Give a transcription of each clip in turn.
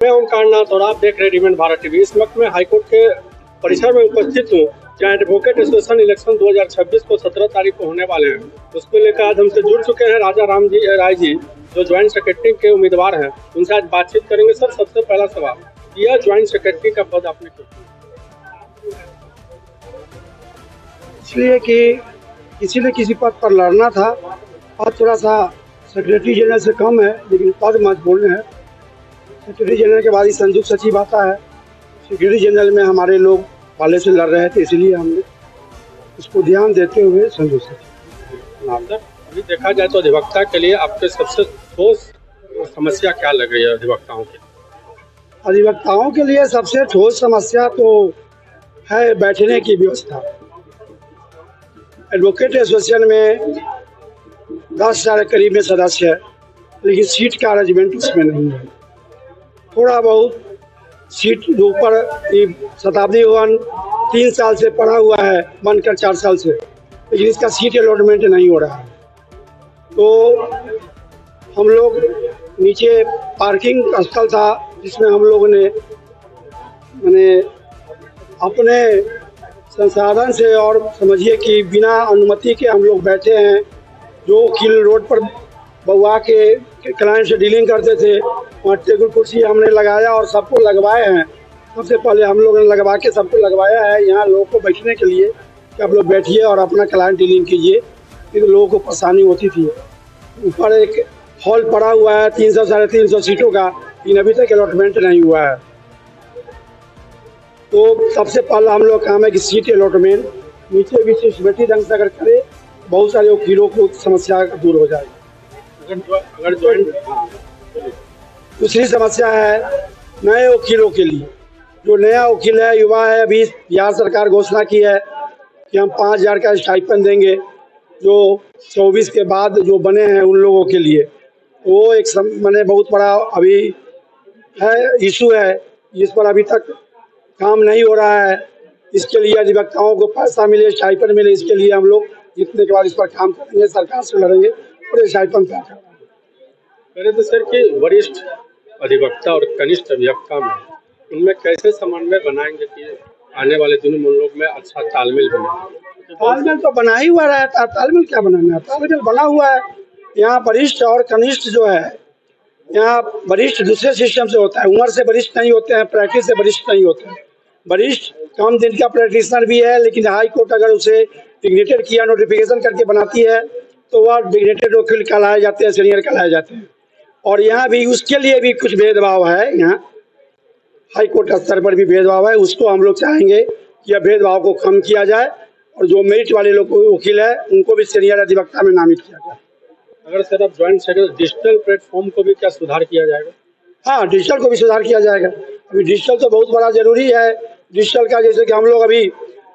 मैं ओमकार नाथ और आप देख रहे हैं डिमेंड भारत टीवी। इस वक्त मैं हाईकोर्ट के परिसर में उपस्थित हूँ, जहाँ एडवोकेट एसोसिएशन इलेक्शन 2026 को 17 तारीख को होने वाले हैं। उसको लेकर आज हमसे जुड़ चुके हैं राजा राम जी राय जी, जो ज्वाइंट सेक्रेटरी के उम्मीदवार हैं। उनसे आज बातचीत करेंगे। सर, सबसे पहला सवाल, यह ज्वाइंट सेक्रेटरी का पद आपने क्यों चुना? इसलिए कि किसी न किसी पद पर लड़ना था और थोड़ा सा सेक्रेटरी जनरल से कम है, लेकिन पद महत्वपूर्ण है। सेक्रेटरी जनरल के बाद ही संयुक्त सचिव आता है। सेक्रेटरी जनरल में हमारे लोग पहले से लड़ रहे थे, इसलिए हमने उसको ध्यान देते हुए संयुक्त सचिव। सर, अभी देखा जाए तो अधिवक्ता के लिए आपके सबसे ठोस समस्या क्या लग रही है? अधिवक्ताओं के लिए सबसे ठोस समस्या तो है बैठने की व्यवस्था। एडवोकेट एसोसिएशन में 10,000 करीब में सदस्य है, लेकिन सीट का अरेंजमेंट उसमें नहीं है। थोड़ा बहुत सीट ऊपर शताब्दी भवन 3 साल से पड़ा हुआ है, बनकर 4 साल से, लेकिन इसका सीट अलॉटमेंट नहीं हो रहा है। तो हम लोग नीचे पार्किंग स्थल था, जिसमें हम लोगों ने अपने संसाधन से और समझिए कि बिना अनुमति के हम लोग बैठे हैं। जो किल रोड पर बउआ के क्लाइंट से डीलिंग करते थे, वहाँ टेबल कुर्सी हमने लगाया और सबको लगवाए हैं। सबसे पहले हम लोगों ने लगवा के सबको लगवाया है यहाँ लोगों को बैठने के लिए कि आप लोग बैठिए और अपना क्लाइंट डीलिंग कीजिए। फिर लोगों को परेशानी होती थी। ऊपर एक हॉल पड़ा हुआ है 300 साढ़े 300 सीटों का, लेकिन अभी तक अलॉटमेंट नहीं हुआ है। तो सबसे पहला हम लोग काम है कि सीट अलॉटमेंट नीचे भी सिस्टमेटिक ढंग से अगर करे, बहुत सारे वकीलों को समस्या दूर हो जाएगी। अगर ज्वाइंट दूसरी समस्या है नए वकीलों के लिए। जो नया वकील है, युवा है, अभी बिहार सरकार घोषणा की है कि हम 5,000 का स्टाइपेंड देंगे जो 24 के बाद जो बने हैं उन लोगों के लिए। वो एक बहुत बड़ा अभी है इशू है, जिस पर अभी तक काम नहीं हो रहा है। इसके लिए अधिवक्ताओं को पैसा मिले, स्टाइपेंड मिले, इसके लिए हम लोग जीतने के बाद इस पर काम करेंगे, सरकार से लड़ेंगे और स्टाइपेंड तय करेंगे। पहले तो सर कि वरिष्ठ अधिवक्ता और कनिष्ठ अधिवक्ता में उनमें कैसे समन्वय बनाएंगे कि आने वाले दिनों में उन लोग में अच्छा तालमेल बने? तालमेल तो बना ही हुआ रहता है, तालमेल क्या बनाना है, तालमेल बना हुआ है। यहाँ वरिष्ठ और कनिष्ठ जो है, यहाँ वरिष्ठ दूसरे सिस्टम से होता है, उम्र से वरिष्ठ नहीं होते हैं, प्रैक्टिस से वरिष्ठ नहीं होते हैं। वरिष्ठ कम दिन का प्रैक्टिशनर भी है, लेकिन हाई कोर्ट अगर उसे डिग्नेटेड किया, नोटिफिकेशन करके बनाती है, तो वह डिग्नेटेड वकील कहलाए जाते हैं, सीनियर कहलाए जाते हैं। और यहाँ भी उसके लिए भी कुछ भेदभाव है, यहाँ हाई कोर्ट स्तर पर भी भेदभाव है। उसको हम लोग चाहेंगे कि यह भेदभाव को कम किया जाए और जो मेरिट वाले लोग वकील है उनको भी सीनियर अधिवक्ता में नामित किया जाए। अगर सर आप ज्वाइंट सेक्रेटरी, डिजिटल प्लेटफॉर्म को भी क्या सुधार किया जाएगा? हाँ, डिजिटल को भी सुधार किया जाएगा। अभी डिजिटल तो बहुत बड़ा जरूरी है। डिजिटल का जैसे कि हम लोग अभी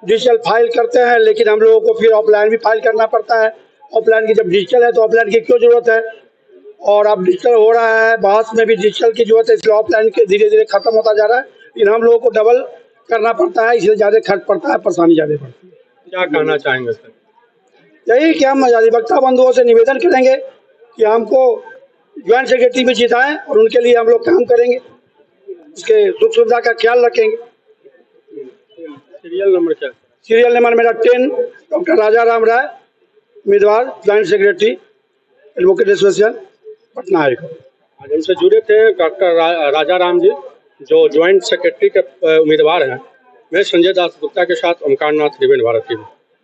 डिजिटल फाइल करते हैं, लेकिन हम लोगों को फिर ऑफलाइन भी फाइल करना पड़ता है। ऑफलाइन की जब डिजिटल है तो ऑफलाइन की क्यों जरूरत है? और अब डिजिटल हो रहा है, बहस में भी डिजिटल की जरूरत है, इसलिए ऑफलाइन के धीरे धीरे खत्म होता जा रहा है। लेकिन हम लोगों को डबल करना पड़ता है, इसलिए ज़्यादा खर्च पड़ता है, परेशानी ज़्यादा पड़ती है। क्या कहना चाहेंगे सर? यही कि हम अधिवक्ता बंधुओं से निवेदन करेंगे कि हमको ज्वाइंट सेक्रेटरी में जिताएं और उनके लिए हम लोग काम करेंगे, उसके सुख सुविधा का ख्याल रखेंगे। सीरियल नंबर क्या? सीरियल नंबर मेरा 10, डॉक्टर राजा राम राय, उम्मीदवार joint secretary advocate association Patna high court. आज हमसे जुड़े थे डॉक्टर राजा राम जी, जो ज्वाइंट सेक्रेटरी के उम्मीदवार हैं। मैं संजय दास गुप्ता के साथ ओमकार नाथ, डिमेंड भारत टीवी।